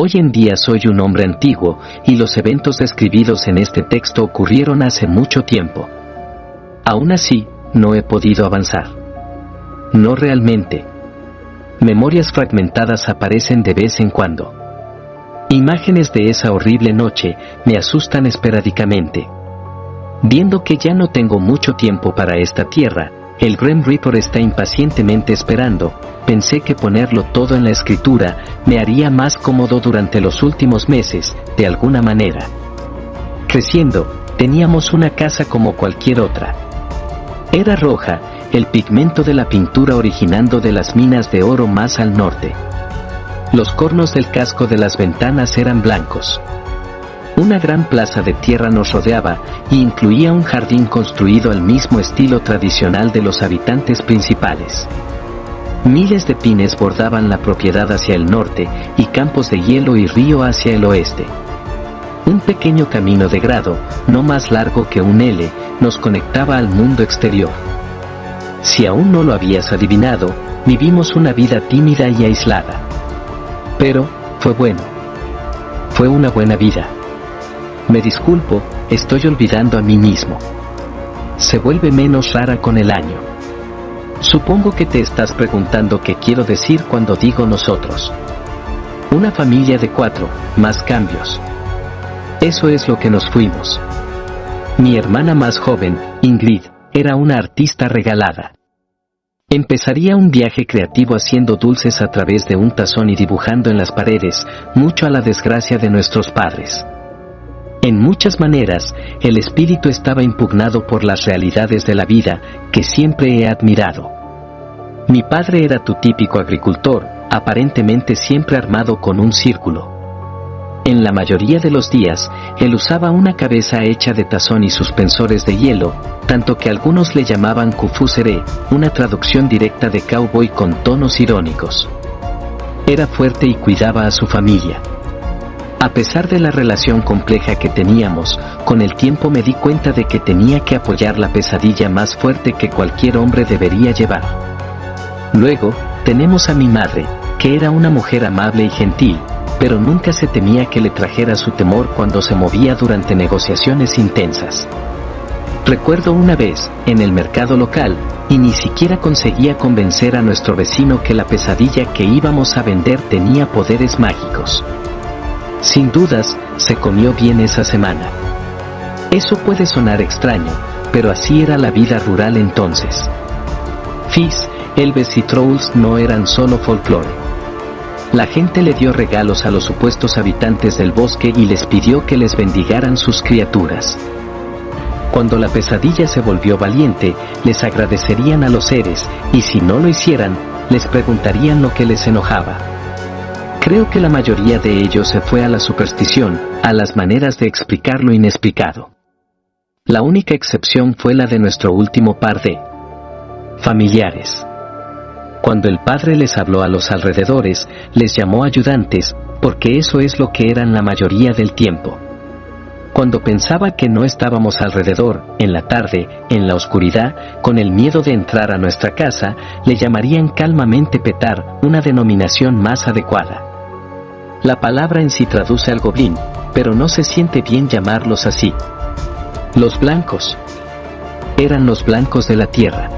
Hoy en día soy un hombre antiguo, y los eventos describidos en este texto ocurrieron hace mucho tiempo. Aún así, no he podido avanzar. No realmente. Memorias fragmentadas aparecen de vez en cuando. Imágenes de esa horrible noche me asustan esporádicamente. Viendo que ya no tengo mucho tiempo para esta tierra, el Grim Reaper está impacientemente esperando, pensé que ponerlo todo en la escritura me haría más cómodo durante los últimos meses, de alguna manera. Creciendo, teníamos una casa como cualquier otra. Era roja, el pigmento de la pintura originando de las minas de oro más al norte. Los cornos del casco de las ventanas eran blancos. Una gran plaza de tierra nos rodeaba y incluía un jardín construido al mismo estilo tradicional de los habitantes principales. Miles de pines bordaban la propiedad hacia el norte y campos de hielo y río hacia el oeste. Un pequeño camino de grado, no más largo que un L, nos conectaba al mundo exterior. Si aún no lo habías adivinado, vivimos una vida tímida y aislada. Pero, fue bueno. Fue una buena vida. Me disculpo, estoy olvidando a mí mismo. Se vuelve menos rara con el año. Supongo que te estás preguntando qué quiero decir cuando digo nosotros. Una familia de 4, más cambios. Eso es lo que nos fuimos. Mi hermana más joven, Ingrid, era una artista regalada. Empezaría un viaje creativo haciendo dulces a través de un tazón y dibujando en las paredes, mucho a la desgracia de nuestros padres. En muchas maneras, el espíritu estaba impugnado por las realidades de la vida, que siempre he admirado. Mi padre era tu típico agricultor, aparentemente siempre armado con un círculo. En la mayoría de los días, él usaba una cabeza hecha de tazón y suspensores de hielo, tanto que algunos le llamaban Kufusere, una traducción directa de cowboy con tonos irónicos. Era fuerte y cuidaba a su familia. A pesar de la relación compleja que teníamos, con el tiempo me di cuenta de que tenía que apoyar la pesadilla más fuerte que cualquier hombre debería llevar. Luego, tenemos a mi madre, que era una mujer amable y gentil, pero nunca se temía que le trajera su temor cuando se movía durante negociaciones intensas. Recuerdo una vez, en el mercado local, y ni siquiera conseguía convencer a nuestro vecino que la pesadilla que íbamos a vender tenía poderes mágicos. Sin dudas, se comió bien esa semana. Eso puede sonar extraño, pero así era la vida rural entonces. Fizz, Elves y Trolls no eran solo folclore. La gente le dio regalos a los supuestos habitantes del bosque y les pidió que les bendigaran sus criaturas. Cuando la pesadilla se volvió valiente, les agradecerían a los seres, y si no lo hicieran, les preguntarían lo que les enojaba. Creo que la mayoría de ellos se fue a la superstición, a las maneras de explicar lo inexplicado. La única excepción fue la de nuestro último par de familiares. Cuando el padre les habló a los alrededores, les llamó ayudantes, porque eso es lo que eran la mayoría del tiempo. Cuando pensaba que no estábamos alrededor, en la tarde, en la oscuridad, con el miedo de entrar a nuestra casa, le llamarían calmamente petar, una denominación más adecuada. La palabra en sí traduce al goblin, pero no se siente bien llamarlos así. Los blancos. Eran los blancos de la tierra.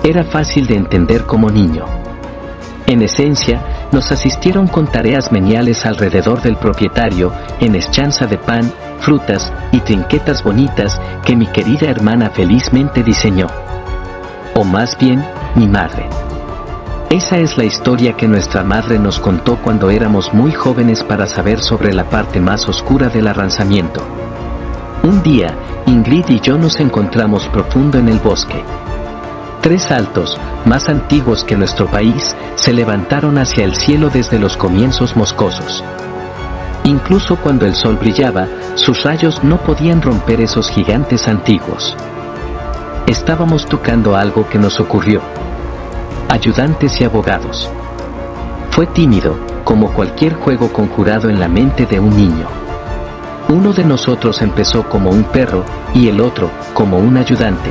Era fácil de entender como niño. En esencia, nos asistieron con tareas meniales alrededor del propietario, en eschanza de pan, frutas y trinquetas bonitas que mi querida hermana felizmente diseñó. O más bien, mi madre. Esa es la historia que nuestra madre nos contó cuando éramos muy jóvenes para saber sobre la parte más oscura del arrancamiento. Un día, Ingrid y yo nos encontramos profundo en el bosque. 3 altos, más antiguos que nuestro país, se levantaron hacia el cielo desde los comienzos moscosos. Incluso cuando el sol brillaba, sus rayos no podían romper esos gigantes antiguos. Estábamos tocando algo que nos ocurrió. Ayudantes y abogados. Fue tímido, como cualquier juego conjurado en la mente de un niño. Uno de nosotros empezó como un perro, y el otro, como un ayudante.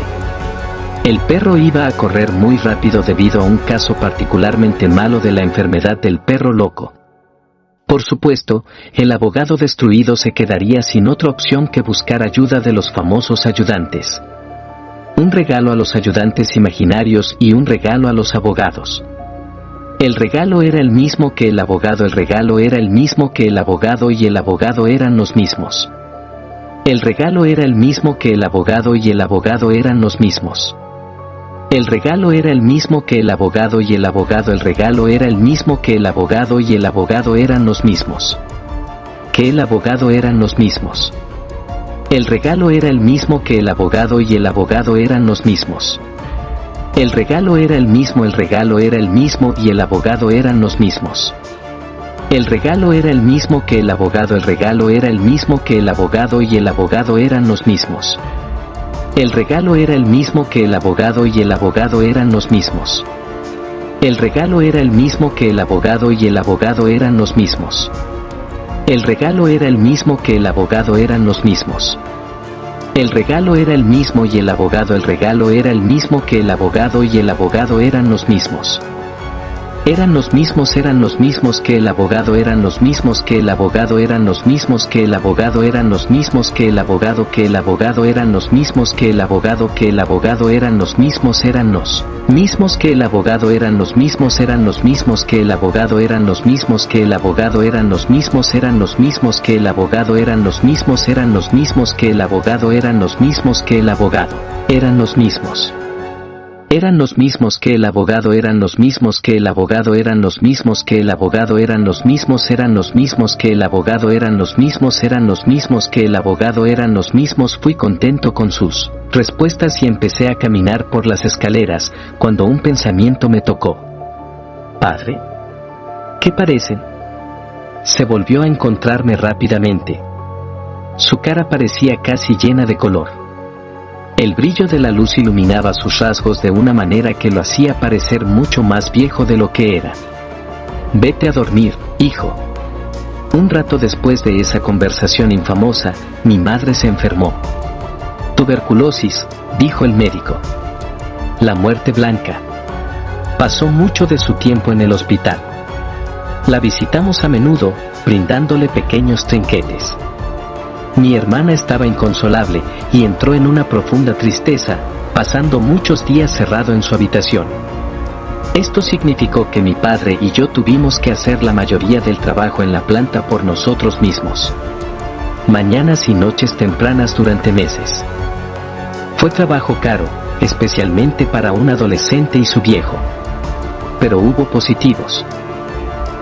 El perro iba a correr muy rápido debido a un caso particularmente malo de la enfermedad del perro loco. Por supuesto, el abogado destruido se quedaría sin otra opción que buscar ayuda de los famosos ayudantes. Un regalo a los ayudantes imaginarios y un regalo a los abogados. El regalo era el mismo que el abogado, el regalo era el mismo que el abogado y el abogado eran los mismos. El regalo era el mismo que el abogado y el abogado eran los mismos. El regalo era el mismo que el abogado y el abogado, el regalo era el mismo que el abogado y el abogado eran los mismos. Que el abogado eran los mismos. El regalo era el mismo que el abogado y el abogado eran los mismos. El regalo era el mismo, el regalo era el mismo y el abogado eran los mismos. El regalo era el mismo que el abogado, el regalo era el mismo que el abogado y el abogado eran los mismos. El regalo era el mismo que el abogado y el abogado eran los mismos. El regalo era el mismo que el abogado y el abogado eran los mismos. El regalo era el mismo que el abogado eran los mismos. El regalo era el mismo y el abogado, el regalo era el mismo que el abogado y el abogado eran los mismos. Eran los mismos que el abogado, eran los mismos que el abogado, eran los mismos que el abogado, eran los mismos que el abogado, eran los mismos que el abogado, eran los mismos, eran los mismos que el abogado, eran los mismos, eran los mismos que el abogado, eran los mismos que el abogado, eran los mismos, eran los mismos que el abogado, eran los mismos, eran los mismos que el abogado, eran los mismos que el abogado, eran los mismos. Eran los mismos que el abogado, eran los mismos que el abogado, eran los mismos que el abogado, eran los mismos, eran los mismos que el abogado, eran los mismos, eran los mismos que el abogado, eran los mismos. Fui contento con sus respuestas y empecé a caminar por las escaleras, cuando un pensamiento me tocó. «Padre, ¿qué parecen?». Se volvió a encontrarme rápidamente. Su cara parecía casi llena de color. El brillo de la luz iluminaba sus rasgos de una manera que lo hacía parecer mucho más viejo de lo que era. «Vete a dormir, hijo». Un rato después de esa conversación infamosa, mi madre se enfermó. «Tuberculosis», dijo el médico. «La muerte blanca». Pasó mucho de su tiempo en el hospital. La visitamos a menudo, brindándole pequeños trinquetes. Mi hermana estaba inconsolable y entró en una profunda tristeza, pasando muchos días cerrado en su habitación. Esto significó que mi padre y yo tuvimos que hacer la mayoría del trabajo en la planta por nosotros mismos. Mañanas y noches tempranas durante meses. Fue trabajo caro, especialmente para un adolescente y su viejo. Pero hubo positivos.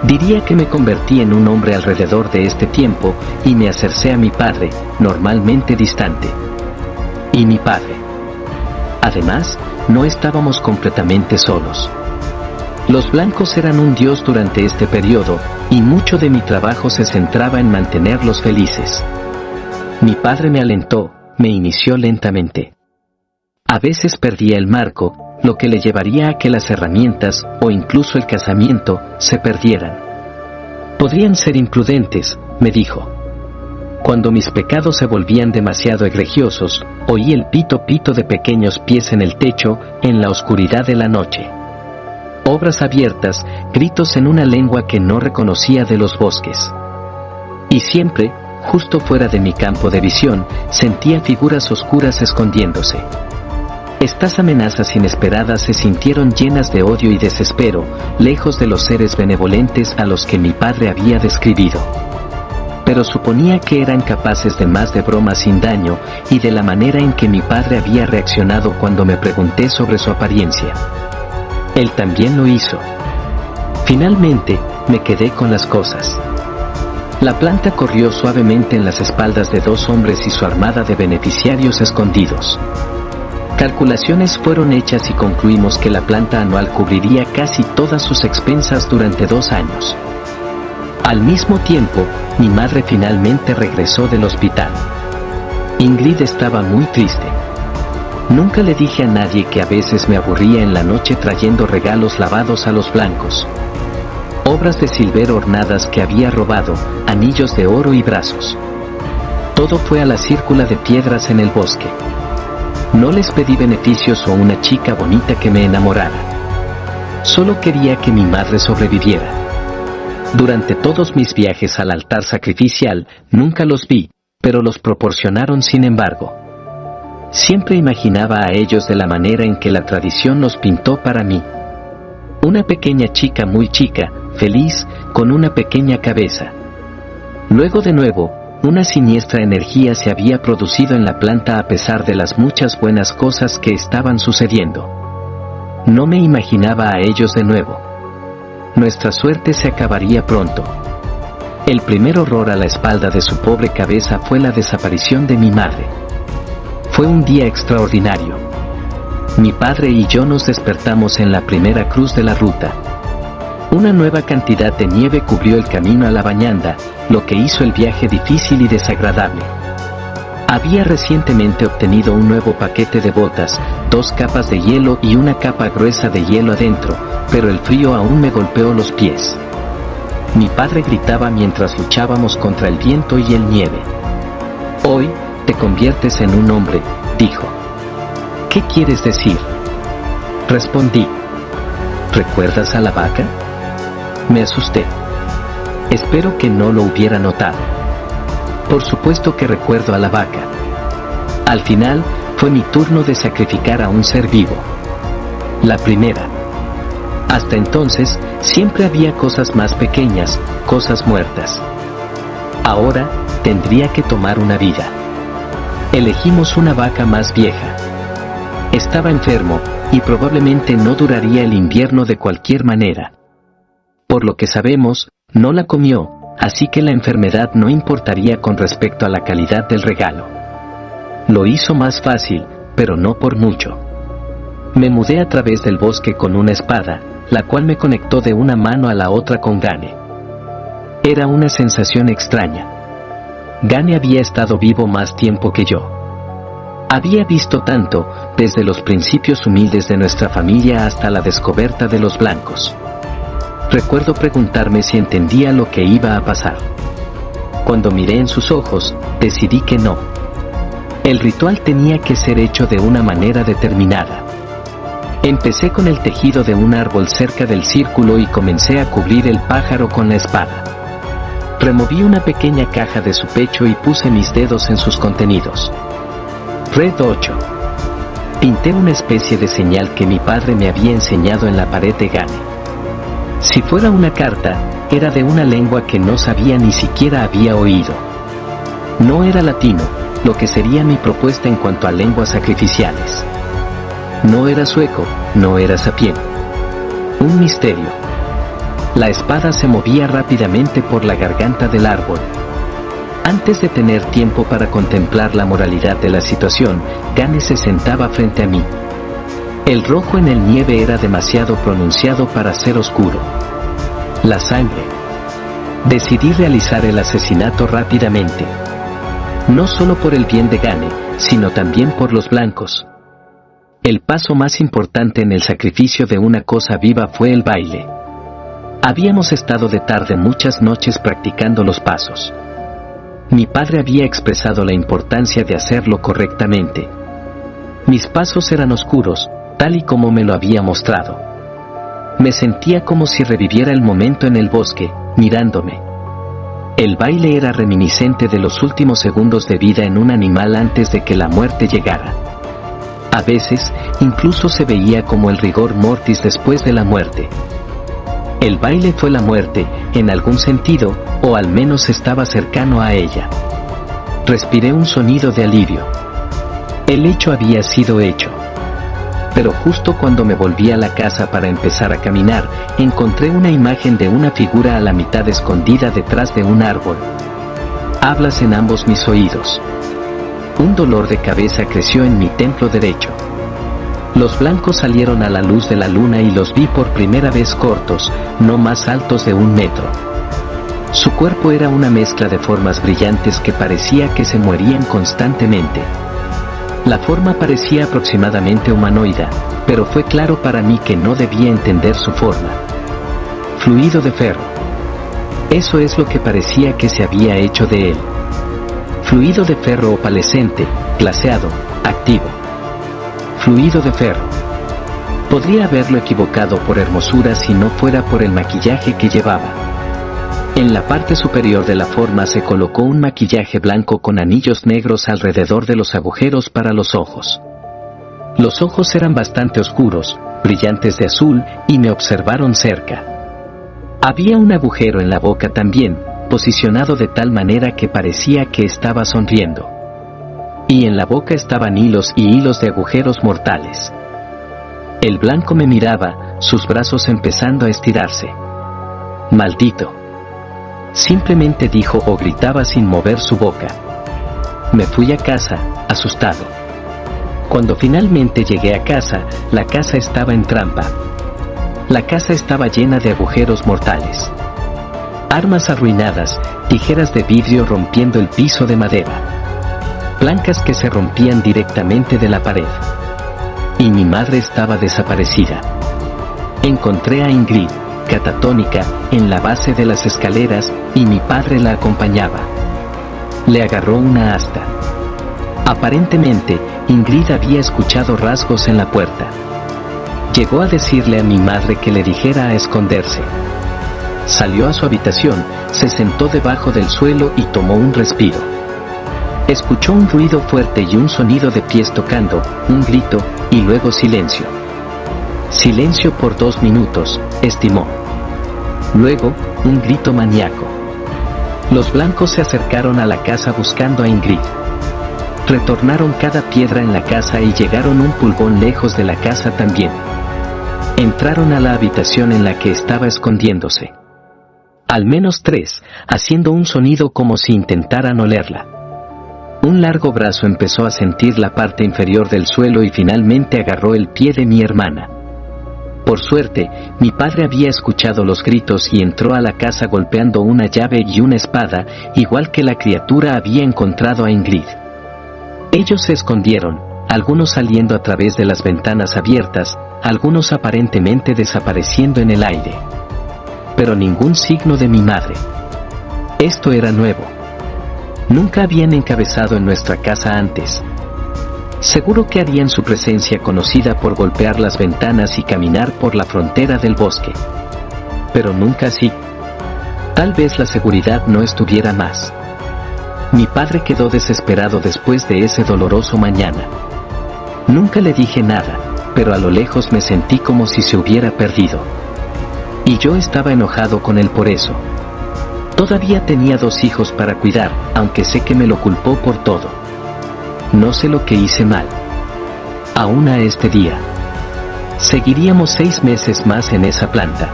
Diría que me convertí en un hombre alrededor de este tiempo y me acercé a mi padre, normalmente distante. Y mi padre. Además, no estábamos completamente solos. Los blancos eran un dios durante este periodo, y mucho de mi trabajo se centraba en mantenerlos felices. Mi padre me alentó, me inició lentamente. A veces perdía el marco, lo que le llevaría a que las herramientas, o incluso el casamiento, se perdieran. Podrían ser imprudentes, me dijo. Cuando mis pecados se volvían demasiado egregiosos, oí el pito pito de pequeños pies en el techo, en la oscuridad de la noche. Obras abiertas, gritos en una lengua que no reconocía de los bosques. Y siempre, justo fuera de mi campo de visión, sentía figuras oscuras escondiéndose. Estas amenazas inesperadas se sintieron llenas de odio y desespero, lejos de los seres benevolentes a los que mi padre había describido. Pero suponía que eran capaces de más de bromas sin daño y de la manera en que mi padre había reaccionado cuando me pregunté sobre su apariencia. Él también lo hizo. Finalmente, me quedé con las cosas. La planta corrió suavemente en las espaldas de dos hombres y su armada de beneficiarios escondidos. Calculaciones fueron hechas y concluimos que la planta anual cubriría casi todas sus expensas durante 2 años. Al mismo tiempo, mi madre finalmente regresó del hospital. Ingrid estaba muy triste. Nunca le dije a nadie que a veces me aburría en la noche trayendo regalos lavados a los blancos. Obras de silver ornadas que había robado, anillos de oro y brazos. Todo fue a la círcula de piedras en el bosque. No les pedí beneficios o una chica bonita que me enamorara. Solo quería que mi madre sobreviviera. Durante todos mis viajes al altar sacrificial, nunca los vi, pero los proporcionaron sin embargo. Siempre imaginaba a ellos de la manera en que la tradición los pintó para mí. Una pequeña chica muy chica, feliz, con una pequeña cabeza. Luego de nuevo, una siniestra energía se había producido en la planta a pesar de las muchas buenas cosas que estaban sucediendo. No me imaginaba a ellos de nuevo. Nuestra suerte se acabaría pronto. El primer horror a la espalda de su pobre cabeza fue la desaparición de mi madre. Fue un día extraordinario. Mi padre y yo nos despertamos en la primera cruz de la ruta. Una nueva cantidad de nieve cubrió el camino a la bañanda, lo que hizo el viaje difícil y desagradable. Había recientemente obtenido un nuevo paquete de botas, 2 capas de hielo y una capa gruesa de hielo adentro, pero el frío aún me golpeó los pies. Mi padre gritaba mientras luchábamos contra el viento y el nieve. «Hoy, te conviertes en un hombre», dijo. «¿Qué quieres decir?», respondí. «¿Recuerdas a la vaca?». Me asusté. Espero que no lo hubiera notado. Por supuesto que recuerdo a la vaca. Al final, fue mi turno de sacrificar a un ser vivo. La primera. Hasta entonces, siempre había cosas más pequeñas, cosas muertas. Ahora, tendría que tomar una vida. Elegimos una vaca más vieja. Estaba enfermo, y probablemente no duraría el invierno de cualquier manera. Por lo que sabemos, no la comió, así que la enfermedad no importaría con respecto a la calidad del regalo. Lo hizo más fácil, pero no por mucho. Me mudé a través del bosque con una espada, la cual me conectó de una mano a la otra con Gane. Era una sensación extraña. Gane había estado vivo más tiempo que yo. Había visto tanto, desde los principios humildes de nuestra familia hasta la descubierta de los blancos. Recuerdo preguntarme si entendía lo que iba a pasar. Cuando miré en sus ojos, decidí que no. El ritual tenía que ser hecho de una manera determinada. Empecé con el tejido de un árbol cerca del círculo y comencé a cubrir el pájaro con la espada. Removí una pequeña caja de su pecho y puse mis dedos en sus contenidos. Red 8. Pinté una especie de señal que mi padre me había enseñado en la pared de Gane. Si fuera una carta, era de una lengua que no sabía ni siquiera había oído. No era latino, lo que sería mi propuesta en cuanto a lenguas sacrificiales. No era sueco, no era sapién. Un misterio. La espada se movía rápidamente por la garganta del árbol. Antes de tener tiempo para contemplar la moralidad de la situación, Gane se sentaba frente a mí. El rojo en el nieve era demasiado pronunciado para ser oscuro. La sangre. Decidí realizar el asesinato rápidamente. No solo por el bien de Gane, sino también por los blancos. El paso más importante en el sacrificio de una cosa viva fue el baile. Habíamos estado de tarde muchas noches practicando los pasos. Mi padre había expresado la importancia de hacerlo correctamente. Mis pasos eran oscuros, tal y como me lo había mostrado. Me sentía como si reviviera el momento en el bosque, mirándome. El baile era reminiscente de los últimos segundos de vida en un animal antes de que la muerte llegara. A veces, incluso se veía como el rigor mortis después de la muerte. El baile fue la muerte, en algún sentido, o al menos estaba cercano a ella. Respiré un sonido de alivio. El hecho había sido hecho. Pero justo cuando me volví a la casa para empezar a caminar, encontré una imagen de una figura a la mitad escondida detrás de un árbol. Hablas en ambos mis oídos. Un dolor de cabeza creció en mi templo derecho. Los blancos salieron a la luz de la luna y los vi por primera vez cortos, no más altos de 1 metro. Su cuerpo era una mezcla de formas brillantes que parecía que se movían constantemente. La forma parecía aproximadamente humanoide, pero fue claro para mí que no debía entender su forma. Fluido de ferro. Eso es lo que parecía que se había hecho de él. Fluido de ferro opalescente, glaseado, activo. Fluido de ferro. Podría haberlo equivocado por hermosura si no fuera por el maquillaje que llevaba. En la parte superior de la forma se colocó un maquillaje blanco con anillos negros alrededor de los agujeros para los ojos. Los ojos eran bastante oscuros, brillantes de azul, y me observaron cerca. Había un agujero en la boca también, posicionado de tal manera que parecía que estaba sonriendo. Y en la boca estaban hilos y hilos de agujeros mortales. El blanco me miraba, sus brazos empezando a estirarse. «Maldito», simplemente dijo o gritaba sin mover su boca. Me fui a casa, asustado. Cuando finalmente llegué a casa, la casa estaba en trampa. La casa estaba llena de agujeros mortales. Armas arruinadas, tijeras de vidrio rompiendo el piso de madera. Plancas que se rompían directamente de la pared. Y mi madre estaba desaparecida. Encontré a Ingrid, catatónica, en la base de las escaleras, y mi padre la acompañaba. Le agarró una asta. Aparentemente, Ingrid había escuchado rasgos en la puerta. Llegó a decirle a mi madre que le dijera a esconderse. Salió a su habitación, se sentó debajo del suelo y tomó un respiro. Escuchó un ruido fuerte y un sonido de pies tocando, un grito, y luego silencio. Silencio por 2 minutos, estimó. Luego, un grito maníaco. Los blancos se acercaron a la casa buscando a Ingrid. Retornaron cada piedra en la casa y llegaron un pulgón lejos de la casa también. Entraron a la habitación en la que estaba escondiéndose. Al menos 3, haciendo un sonido como si intentaran olerla. Un largo brazo empezó a sentir la parte inferior del suelo y finalmente agarró el pie de mi hermana. Por suerte, mi padre había escuchado los gritos y entró a la casa golpeando una llave y una espada, igual que la criatura había encontrado a Ingrid. Ellos se escondieron, algunos saliendo a través de las ventanas abiertas, algunos aparentemente desapareciendo en el aire. Pero ningún signo de mi madre. Esto era nuevo. Nunca habían encabezado en nuestra casa antes. Seguro que harían su presencia conocida por golpear las ventanas y caminar por la frontera del bosque. Pero nunca así. Tal vez la seguridad no estuviera más. Mi padre quedó desesperado después de ese doloroso mañana. Nunca le dije nada, pero a lo lejos me sentí como si se hubiera perdido. Y yo estaba enojado con él por eso. Todavía tenía 2 hijos para cuidar, aunque sé que me lo culpó por todo. No sé lo que hice mal. Aún a este día. Seguiríamos 6 meses más en esa planta.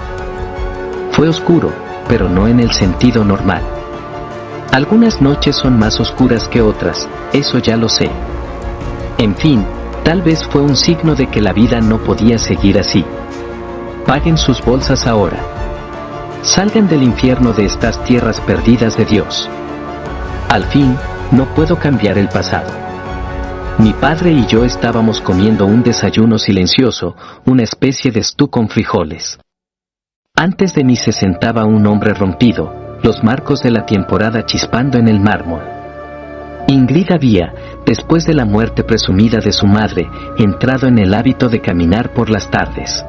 Fue oscuro, pero no en el sentido normal. Algunas noches son más oscuras que otras, eso ya lo sé. En fin, tal vez fue un signo de que la vida no podía seguir así. Paguen sus bolsas ahora. Salgan del infierno de estas tierras perdidas de Dios. Al fin, no puedo cambiar el pasado. Mi padre y yo estábamos comiendo un desayuno silencioso, una especie de stew con frijoles. Antes de mí se sentaba un hombre rompido, los marcos de la temporada chispando en el mármol. Ingrid había, después de la muerte presumida de su madre, entrado en el hábito de caminar por las tardes.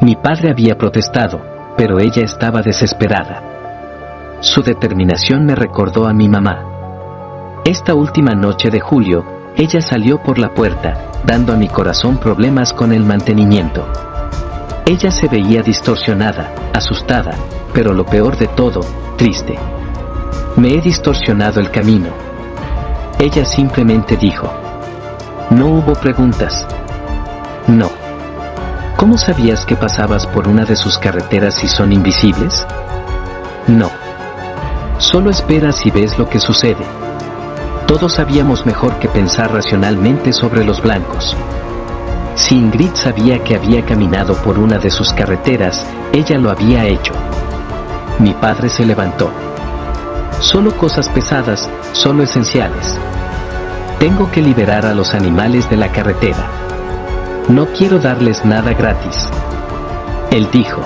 Mi padre había protestado, pero ella estaba desesperada. Su determinación me recordó a mi mamá. Esta última noche de julio, ella salió por la puerta, dando a mi corazón problemas con el mantenimiento. Ella se veía distorsionada, asustada, pero lo peor de todo, triste. Me he distorsionado el camino. Ella simplemente dijo. No hubo preguntas. No. ¿Cómo sabías que pasabas por una de sus carreteras si son invisibles? No. Solo esperas y ves lo que sucede. Todos sabíamos mejor que pensar racionalmente sobre los blancos. Si Ingrid sabía que había caminado por una de sus carreteras, ella lo había hecho. Mi padre se levantó. Solo cosas pesadas, solo esenciales. Tengo que liberar a los animales de la carretera. No quiero darles nada gratis. Él dijo.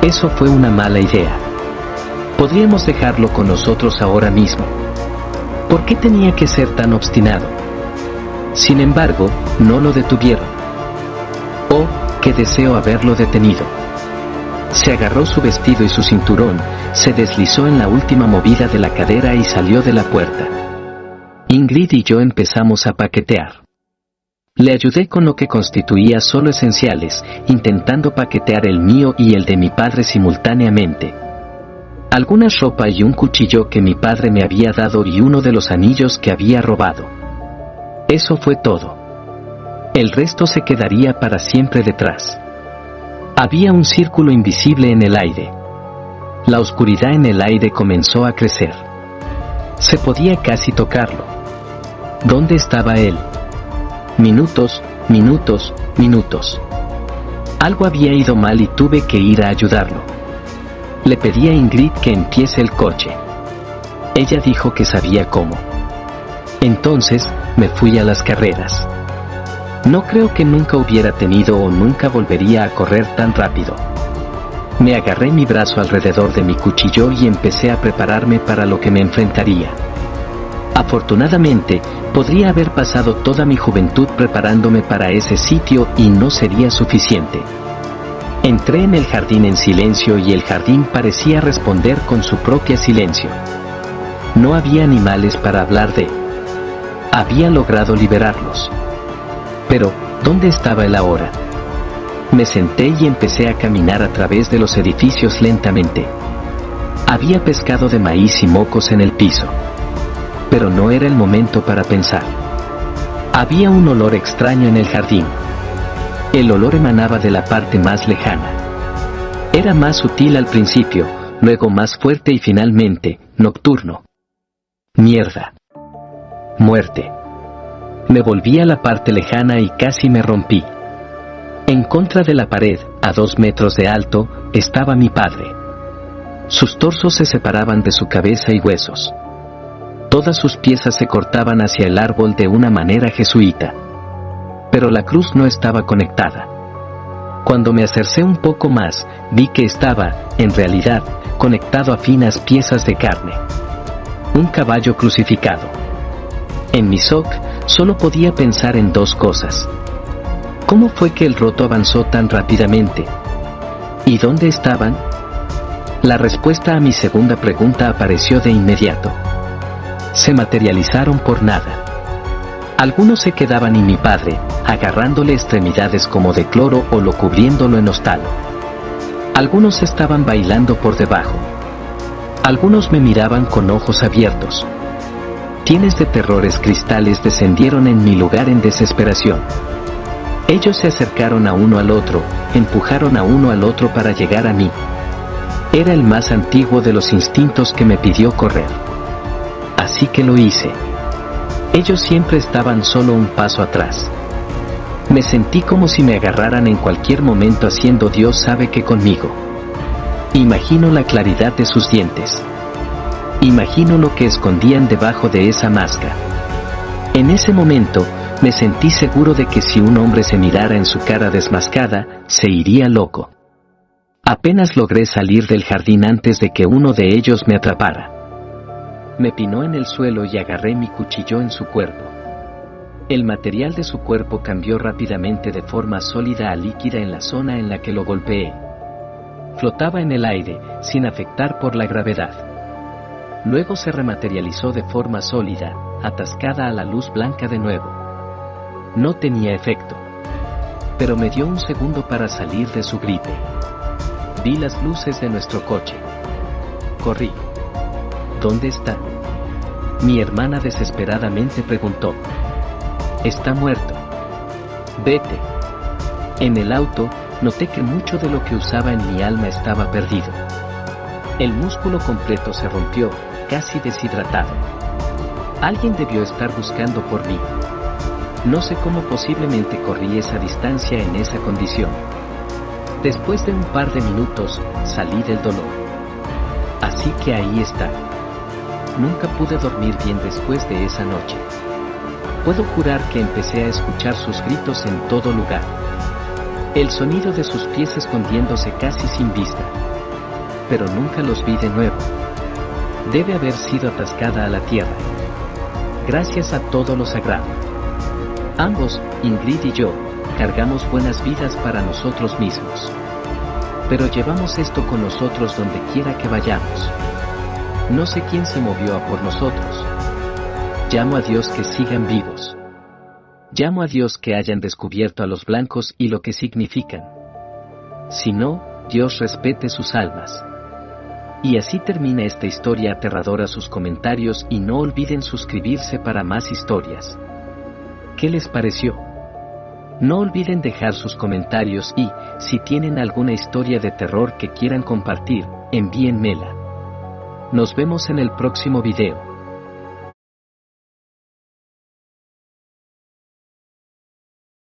Eso fue una mala idea. Podríamos dejarlo con nosotros ahora mismo. ¿Por qué tenía que ser tan obstinado? Sin embargo, no lo detuvieron. Oh, qué deseo haberlo detenido. Se agarró su vestido y su cinturón, se deslizó en la última movida de la cadera y salió de la puerta. Ingrid y yo empezamos a paquetear. Le ayudé con lo que constituía solo esenciales, intentando paquetear el mío y el de mi padre simultáneamente. Alguna ropa y un cuchillo que mi padre me había dado y uno de los anillos que había robado. Eso fue todo. El resto se quedaría para siempre detrás. Había un círculo invisible en el aire. La oscuridad en el aire comenzó a crecer. Se podía casi tocarlo. ¿Dónde estaba él? Minutos, minutos, minutos. Algo había ido mal y tuve que ir a ayudarlo. Le pedí a Ingrid que empiece el coche. Ella dijo que sabía cómo. Entonces, me fui a las carreras. No creo que nunca hubiera tenido o nunca volvería a correr tan rápido. Me agarré mi brazo alrededor de mi cuchillo y empecé a prepararme para lo que me enfrentaría. Afortunadamente, podría haber pasado toda mi juventud preparándome para ese sitio y no sería suficiente. Entré en el jardín en silencio y el jardín parecía responder con su propio silencio. No había animales para hablar de. Había logrado liberarlos. Pero, ¿dónde estaba él ahora? Me senté y empecé a caminar a través de los edificios lentamente. Había pescado de maíz y mocos en el piso. Pero no era el momento para pensar. Había un olor extraño en el jardín. El olor emanaba de la parte más lejana. Era más sutil al principio, luego más fuerte y finalmente, nocturno. Mierda. Muerte. Me volví a la parte lejana y casi me rompí. En contra de la pared, a 2 metros de alto, estaba mi padre. Sus torsos se separaban de su cabeza y huesos. Todas sus piezas se cortaban hacia el árbol de una manera jesuita. Pero la cruz no estaba conectada. Cuando me acercé un poco más, vi que estaba, en realidad, conectado a finas piezas de carne. Un caballo crucificado. En mi shock, solo podía pensar en 2 cosas. ¿Cómo fue que el roto avanzó tan rápidamente? ¿Y dónde estaban? La respuesta a mi segunda pregunta apareció de inmediato. Se materializaron por nada. Algunos se quedaban y mi padre, agarrándole extremidades como de cloro o lo cubriéndolo en hostal. Algunos estaban bailando por debajo. Algunos me miraban con ojos abiertos. Tienes de terrores cristales descendieron en mi lugar en desesperación. Ellos se acercaron a uno al otro, empujaron a uno al otro para llegar a mí. Era el más antiguo de los instintos que me pidió correr. Así que lo hice. Ellos siempre estaban solo un paso atrás. Me sentí como si me agarraran en cualquier momento haciendo Dios sabe qué conmigo. Imagino la claridad de sus dientes. Imagino lo que escondían debajo de esa máscara. En ese momento, me sentí seguro de que si un hombre se mirara en su cara desmascada, se iría loco. Apenas logré salir del jardín antes de que uno de ellos me atrapara. Me pinó en el suelo y agarré mi cuchillo en su cuerpo. El material de su cuerpo cambió rápidamente de forma sólida a líquida en la zona en la que lo golpeé. Flotaba en el aire, sin afectar por la gravedad. Luego se rematerializó de forma sólida, atascada a la luz blanca de nuevo. No tenía efecto. Pero me dio un segundo para salir de su gripe. Vi las luces de nuestro coche. Corrí. ¿Dónde está? Mi hermana desesperadamente preguntó. Está muerto. Vete. En el auto, noté que mucho de lo que usaba en mi alma estaba perdido. El músculo completo se rompió, casi deshidratado. Alguien debió estar buscando por mí. No sé cómo posiblemente corrí esa distancia en esa condición. Después de un par de minutos, salí del dolor. Así que ahí está. Nunca pude dormir bien después de esa noche. Puedo jurar que empecé a escuchar sus gritos en todo lugar. El sonido de sus pies escondiéndose casi sin vista. Pero nunca los vi de nuevo. Debe haber sido atascada a la tierra. Gracias a todo lo sagrado. Ambos, Ingrid y yo, cargamos buenas vidas para nosotros mismos. Pero llevamos esto con nosotros donde quiera que vayamos. No sé quién se movió a por nosotros. Llamo a Dios que sigan vivos. Llamo a Dios que hayan descubierto a los blancos y lo que significan. Si no, Dios respete sus almas. Y así termina esta historia aterradora. Sus comentarios y no olviden suscribirse para más historias. ¿Qué les pareció? No olviden dejar sus comentarios y, si tienen alguna historia de terror que quieran compartir, envíenmela. Nos vemos en el próximo video.